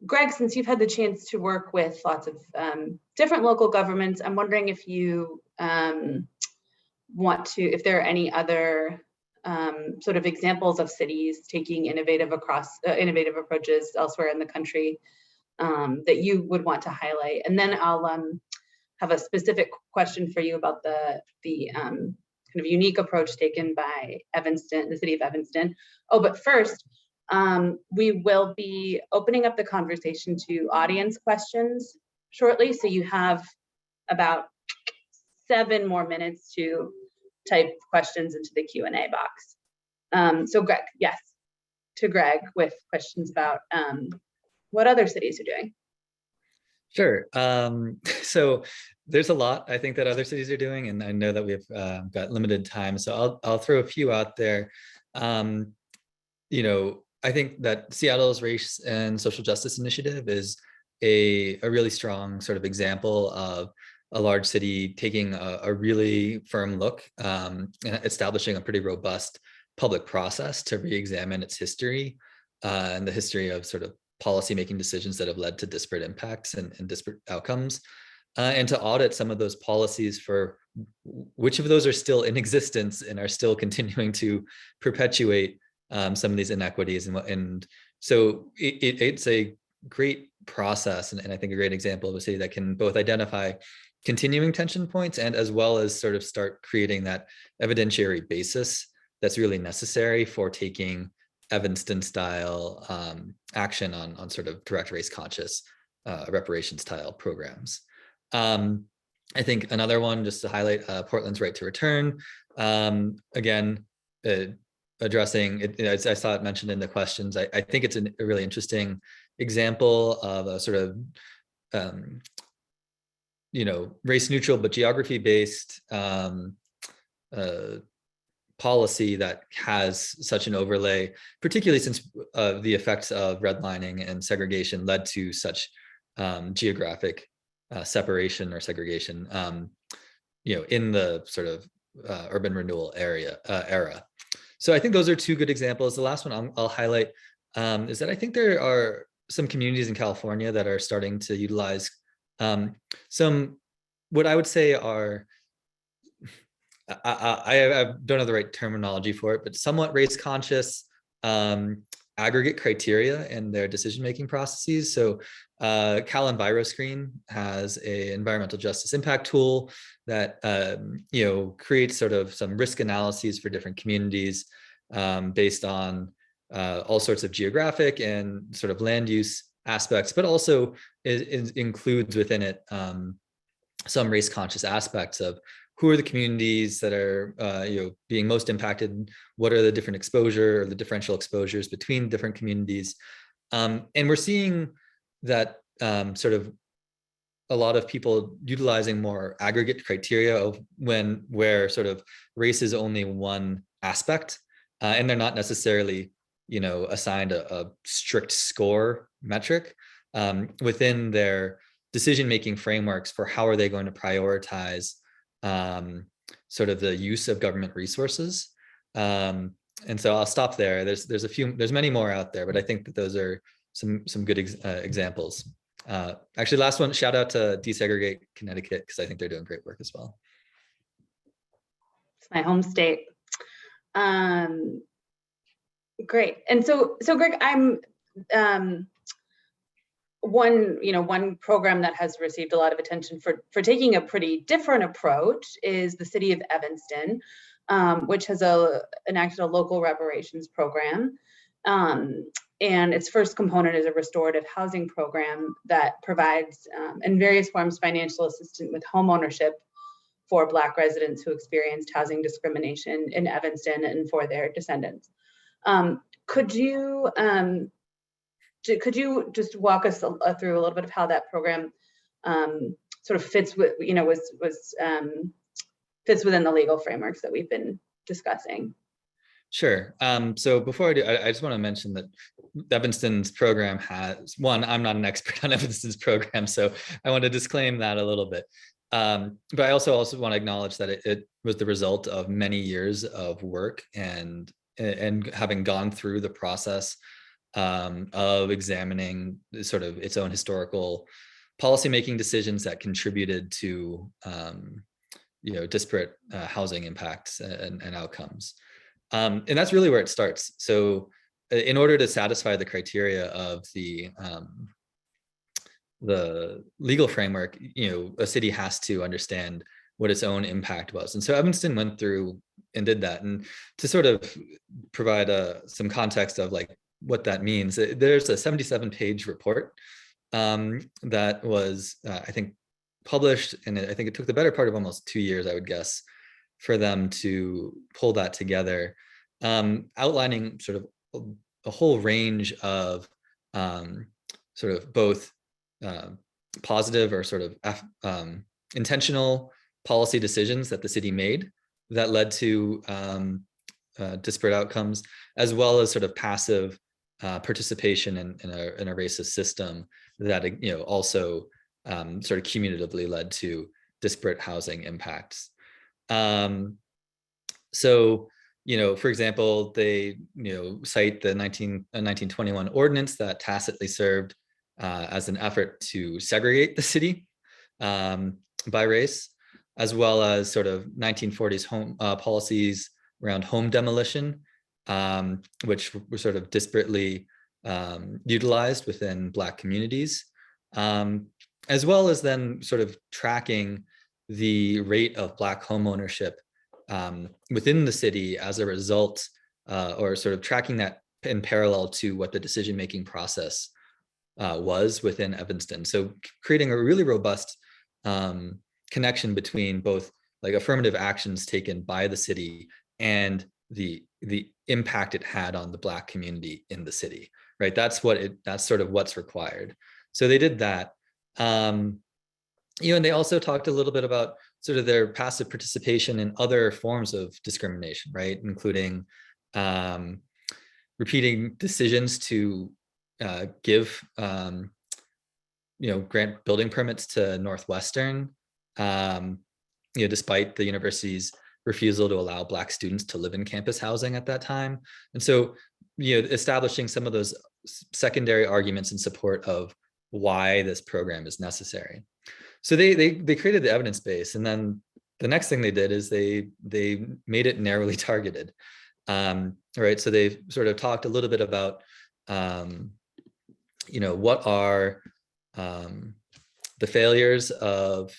Greg, since you've had the chance to work with lots of different local governments, I'm wondering if you if there are any other sort of examples of cities taking innovative approaches elsewhere in the country that you would want to highlight. And then I'll have a specific question for you about the kind of unique approach taken by Evanston, the city of Evanston. Oh, but first, we will be opening up the conversation to audience questions shortly. So you have about 7 more minutes to type questions into the Q&A box. So Greg, yes, to Greg with questions about what other cities are doing. Sure. So there's a lot I think that other cities are doing, and I know that we've got limited time, so I'll throw a few out there. You know, I think that Seattle's Race and Social Justice Initiative is a really strong sort of example of a large city taking a really firm look and establishing a pretty robust public process to re-examine its history and the history of sort of policy-making decisions that have led to disparate impacts and disparate outcomes, and to audit some of those policies for which of those are still in existence and are still continuing to perpetuate some of these inequities. And so it's a great process, and I think a great example of a city that can both identify continuing tension points and as well as sort of start creating that evidentiary basis that's really necessary for taking Evanston style action on sort of direct race conscious reparation style programs. I think another one, just to highlight, Portland's Right to Return. Again, addressing it, I saw it mentioned in the questions. I think it's a really interesting example of a sort of race neutral but geography based policy that has such an overlay, particularly since the effects of redlining and segregation led to such geographic separation or segregation, in the sort of urban renewal era. So I think those are two good examples. The last one I'll highlight is that I think there are some communities in California that are starting to utilize some, what I would say are, I don't have the right terminology for it, but somewhat race conscious aggregate criteria in their decision-making processes. So Cal EnviroScreen has an environmental justice impact tool that creates sort of some risk analyses for different communities based on all sorts of geographic and sort of land use aspects, but also includes within it some race conscious aspects of who are the communities that are being most impacted, what are the different exposure or the differential exposures between different communities. And we're seeing that sort of a lot of people utilizing more aggregate criteria of where sort of race is only one aspect, and they're not necessarily assigned a strict score metric within their decision-making frameworks for how are they going to prioritize sort of the use of government resources. And so I'll stop there. There's many more out there, but I think that those are some good examples. Actually, last one, shout out to Desegregate Connecticut, because I think they're doing great work as well. It's my home state. Great. And so Greg, I'm one program that has received a lot of attention for taking a pretty different approach is the city of Evanston, which has enacted a local reparations program. And its first component is a restorative housing program that provides in various forms financial assistance with home ownership for Black residents who experienced housing discrimination in Evanston and for their descendants. Could you just walk us through a little bit of how that program sort of fits with, fits within the legal frameworks that we've been discussing? Sure. So before I do, I just want to mention that Evanston's program has, I'm not an expert on Evanston's program, so I want to disclaim that a little bit. But I also want to acknowledge that it was the result of many years of work and having gone through the process of examining sort of its own historical policymaking decisions that contributed to disparate housing impacts and outcomes. And that's really where it starts. So in order to satisfy the criteria of the legal framework, a city has to understand what its own impact was. And so Evanston went through and did that. And to sort of provide some context of like what that means, there's a 77-page report that was, I think, published, and I think it took the better part of almost 2 years, I would guess, for them to pull that together, outlining sort of a whole range of sort of both positive or sort of intentional policy decisions that the city made that led to disparate outcomes, as well as sort of passive participation in a racist system that also sort of cumulatively led to disparate housing impacts. So, for example, they cite the 1921 ordinance that tacitly served as an effort to segregate the city by race, as well as sort of 1940s home policies around home demolition, which were sort of disparately utilized within Black communities, as well as then sort of tracking the rate of Black home ownership within the city as a result, or sort of tracking that in parallel to what the decision-making process was within Evanston. So creating a really robust connection between both like affirmative actions taken by the city and the impact it had on the Black community in the city, right? That's sort of what's required. So they did that. And they also talked a little bit about sort of their passive participation in other forms of discrimination, right? Including repeating decisions to give, grant building permits to Northwestern, despite the university's refusal to allow Black students to live in campus housing at that time. And so, establishing some of those secondary arguments in support of why this program is necessary. So they created the evidence base, and then the next thing they did is they made it narrowly targeted. Right, so they sort of talked a little bit about what are the failures of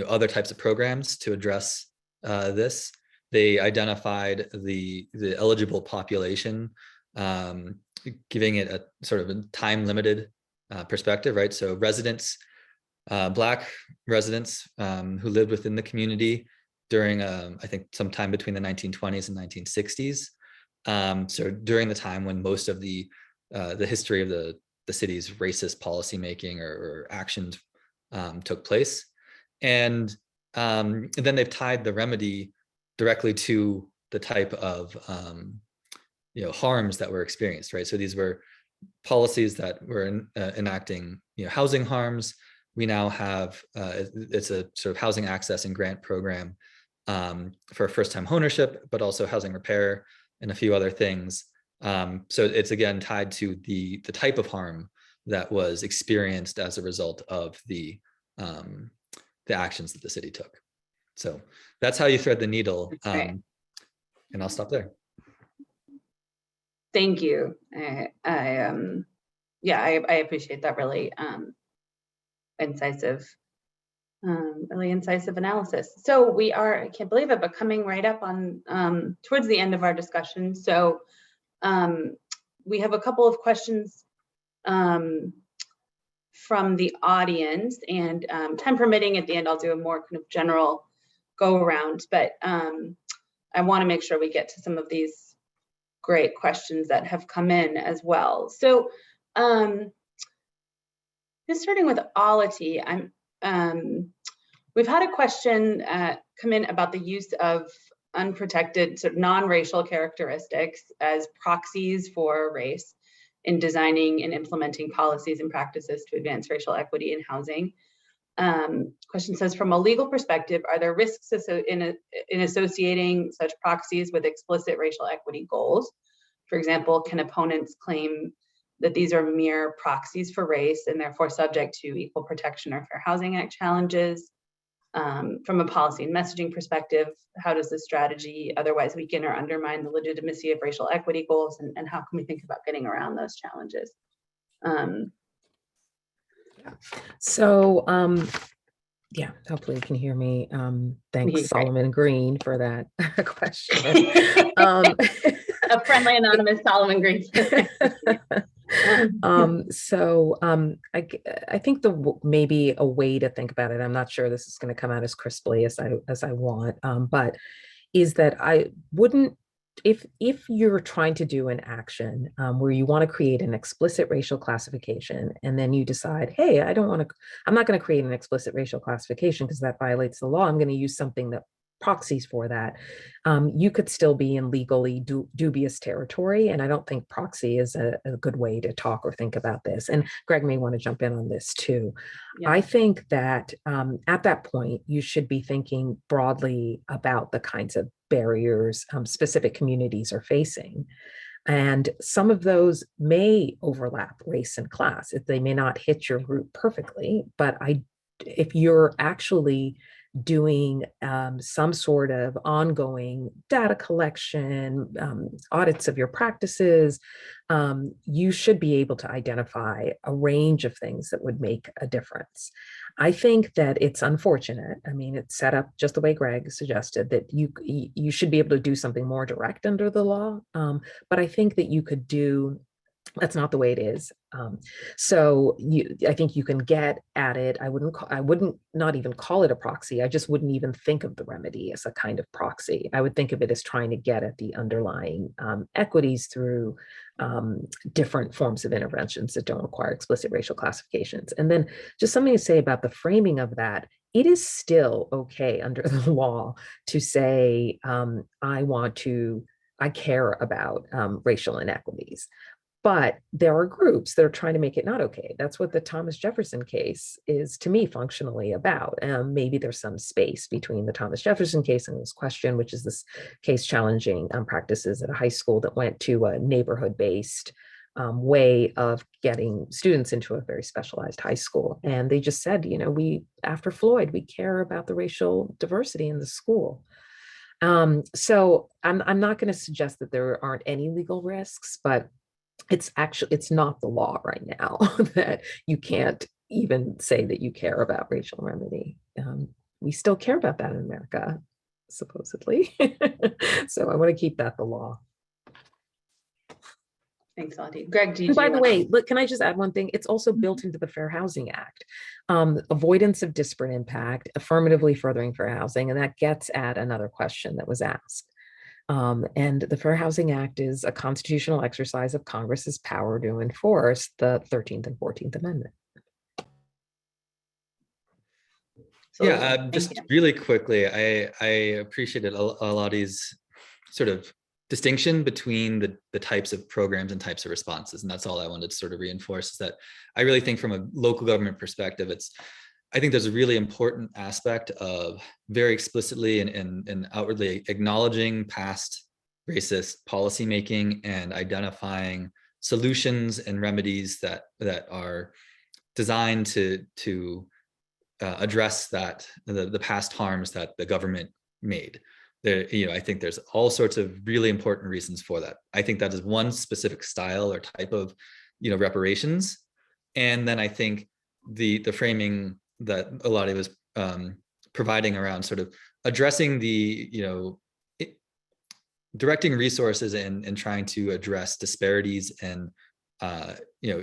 other types of programs to address this. They identified the eligible population, giving it a sort of a time limited perspective, right? So residents, Black residents who lived within the community during, I think, sometime between the 1920s and 1960s. So during the time when most of the history of the city's racist policymaking or actions took place. And then they've tied the remedy directly to the type of harms that were experienced, right? So these were policies that were enacting housing harms. We now have it's a sort of housing access and grant program for first-time ownership, but also housing repair and a few other things. So it's again tied to the type of harm that was experienced as a result of the actions that the city took. So that's how you thread the needle. And I'll stop there. Thank you. I appreciate that really incisive analysis. So we are, I can't believe it, but coming right up on towards the end of our discussion. So we have a couple of questions from the audience, and time permitting at the end, I'll do a more kind of general go around, but I want to make sure we get to some of these great questions that have come in as well. So just starting with Alati, we've had a question come in about the use of unprotected sort of non-racial characteristics as proxies for race in designing and implementing policies and practices to advance racial equity in housing. Question says, from a legal perspective, are there risks in associating such proxies with explicit racial equity goals? For example, can opponents claim that these are mere proxies for race and therefore subject to Equal Protection or Fair Housing Act challenges? From a policy and messaging perspective, how does this strategy otherwise weaken or undermine the legitimacy of racial equity goals, and how can we think about getting around those challenges? So yeah, hopefully you can hear me. Thanks, Solomon Green, for that question. A friendly anonymous Solomon Green. I think maybe a way to think about it, I'm not sure this is going to come out as crisply as I want, but is that I wouldn't, if you're trying to do an action where you want to create an explicit racial classification, and then you decide, hey, I'm not going to create an explicit racial classification because that violates the law. I'm going to use something that proxies for that. You could still be in legally dubious territory. And I don't think proxy is a good way to talk or think about this. And Greg may want to jump in on this too. Yeah. I think that at that point, you should be thinking broadly about the kinds of barriers specific communities are facing. And some of those may overlap race and class. They may not hit your group perfectly, but if you're actually doing some sort of ongoing data collection, audits of your practices, you should be able to identify a range of things that would make a difference. I think that it's unfortunate. I mean, it's set up just the way Greg suggested, that you should be able to do something more direct under the law. But I think that you could do, that's not the way it is. I think you can get at it. I wouldn't not even call it a proxy. I just wouldn't even think of the remedy as a kind of proxy. I would think of it as trying to get at the underlying equities through different forms of interventions that don't require explicit racial classifications. And then just something to say about the framing of that. It is still okay under the law to say, I care about racial inequities. But there are groups that are trying to make it not okay. That's what the Thomas Jefferson case is, to me, functionally about. Maybe there's some space between the Thomas Jefferson case and this question, which is this case challenging practices at a high school that went to a neighborhood-based way of getting students into a very specialized high school. And they just said, after Floyd, we care about the racial diversity in the school. So I'm not going to suggest that there aren't any legal risks, but it's not the law right now that you can't even say that you care about racial remedy. We still care about that in America, supposedly. So I want to keep that the law. Thanks, Lottie. Greg, and by the way, look, can I just add one thing? It's also built into the Fair Housing Act, avoidance of disparate impact, affirmatively furthering fair housing, and that gets at another question that was asked. And the Fair Housing Act is a constitutional exercise of Congress's power to enforce the 13th and 14th Amendment. Yeah, just really quickly, I appreciated Lottie's sort of distinction between the types of programs and types of responses. And that's all I wanted to sort of reinforce, is that I really think from a local government perspective, I think there's a really important aspect of very explicitly and outwardly acknowledging past racist policymaking and identifying solutions and remedies that are designed to address the past harms that the government made. I think there's all sorts of really important reasons for that. I think that is one specific style or type of, reparations. And then I think the framing that Aladi was providing around sort of addressing directing resources and trying to address disparities and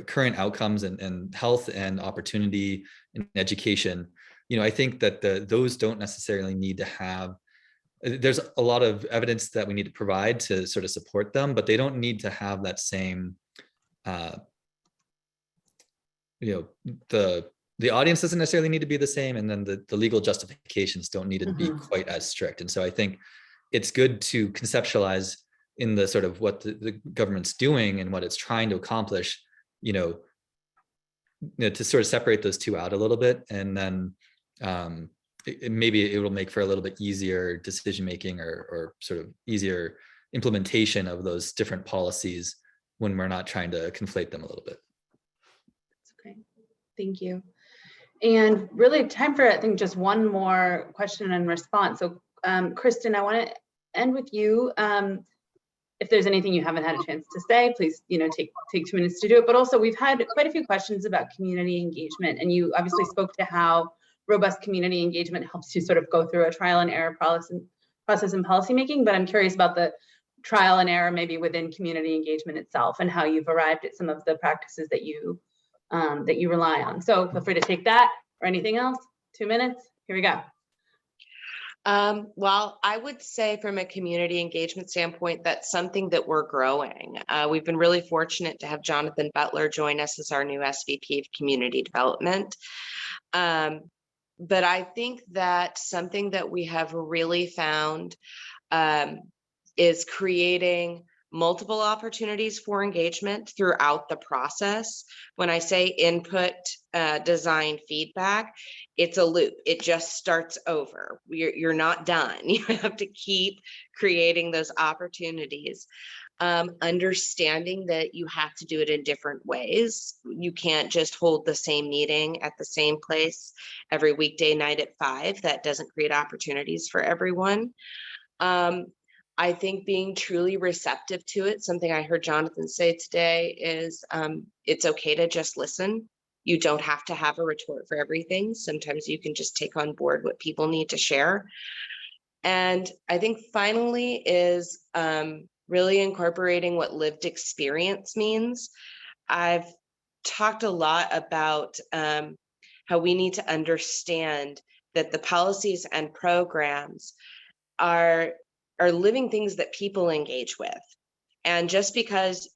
current outcomes and health and opportunity and education. I think that those don't necessarily need to have. There's a lot of evidence that we need to provide to sort of support them, but they don't need to have that same, the audience doesn't necessarily need to be the same. And then the legal justifications don't need to be quite as strict. And so I think it's good to conceptualize in the sort of what the government's doing and what it's trying to accomplish, to sort of separate those two out a little bit. And then, maybe it will make for a little bit easier decision making or sort of easier implementation of those different policies when we're not trying to conflate them a little bit. Okay, thank you. And really time for, I think, just one more question and response. So Kristen, I want to end with you. If there's anything you haven't had a chance to say, please, take 2 minutes to do it. But also, we've had quite a few questions about community engagement, and you obviously spoke to how robust community engagement helps you sort of go through a trial and error process and policymaking. But I'm curious about the trial and error maybe within community engagement itself and how you've arrived at some of the practices that you rely on. So feel free to take that or anything else. 2 minutes. Here we go. Well, I would say from a community engagement standpoint, that's something that we're growing. We've been really fortunate to have Jonathan Butler join us as our new SVP of Community Development. But I think that something that we have really found is creating multiple opportunities for engagement throughout the process. When I say input, design, feedback, it's a loop. It just starts over. You're not done. You have to keep creating those opportunities. Understanding that you have to do it in different ways. You can't just hold the same meeting at the same place every weekday night at 5. That doesn't create opportunities for everyone. I think being truly receptive to it, something I heard Jonathan say today is it's okay to just listen. You don't have to have a retort for everything. Sometimes you can just take on board what people need to share. And I think finally is really incorporating what lived experience means. I've talked a lot about how we need to understand that the policies and programs are living things that people engage with. And just because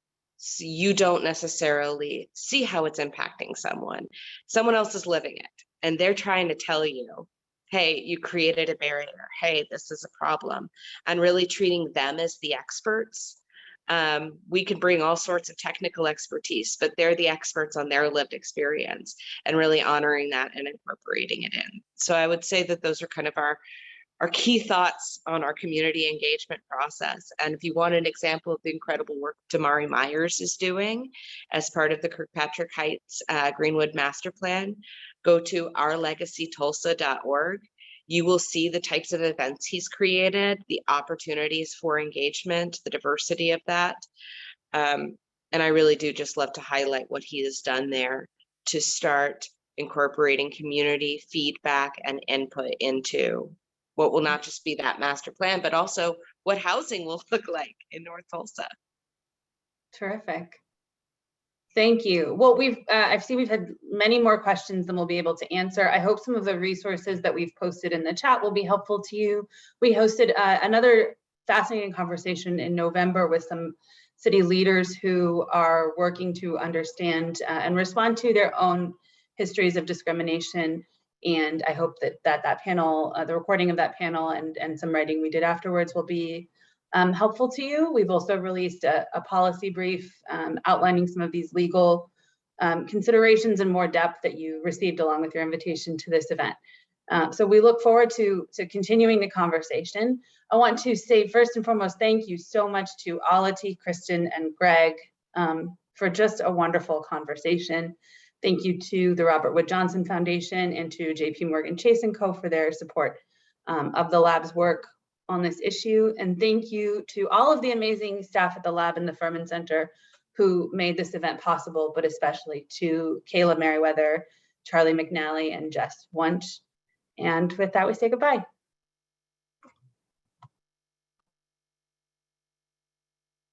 you don't necessarily see how it's impacting someone else is living it. And they're trying to tell you, hey, you created a barrier. Hey, this is a problem. And really treating them as the experts We can bring all sorts of technical expertise, but they're the experts on their lived experience, and really honoring that and incorporating it in. So I would say that those are kind of our key thoughts on our community engagement process. And if you want an example of the incredible work Damari Myers is doing as part of the Kirkpatrick Heights Greenwood Master Plan, go to ourlegacytulsa.org. You will see the types of events he's created, the opportunities for engagement, the diversity of that. And I really do just love to highlight what he has done there to start incorporating community feedback and input into what will not just be that master plan, but also what housing will look like in North Tulsa. Terrific. Thank you. Well, I see we've had many more questions than we'll be able to answer. I hope some of the resources that we've posted in the chat will be helpful to you. We hosted another fascinating conversation in November with some city leaders who are working to understand and respond to their own histories of discrimination. And I hope that panel, the recording of that panel and some writing we did afterwards will be helpful to you. We've also released a policy brief outlining some of these legal considerations in more depth that you received along with your invitation to this event. So we look forward to continuing the conversation. I want to say first and foremost, thank you so much to Alati, Kristen, and Greg for just a wonderful conversation. Thank you to the Robert Wood Johnson Foundation and to JP Morgan Chase & Co. for their support of the lab's work on this issue. And thank you to all of the amazing staff at the lab and the Furman Center who made this event possible, but especially to Kayla Merriweather, Charlie McNally, and Jess Wunsch. And with that, we say goodbye.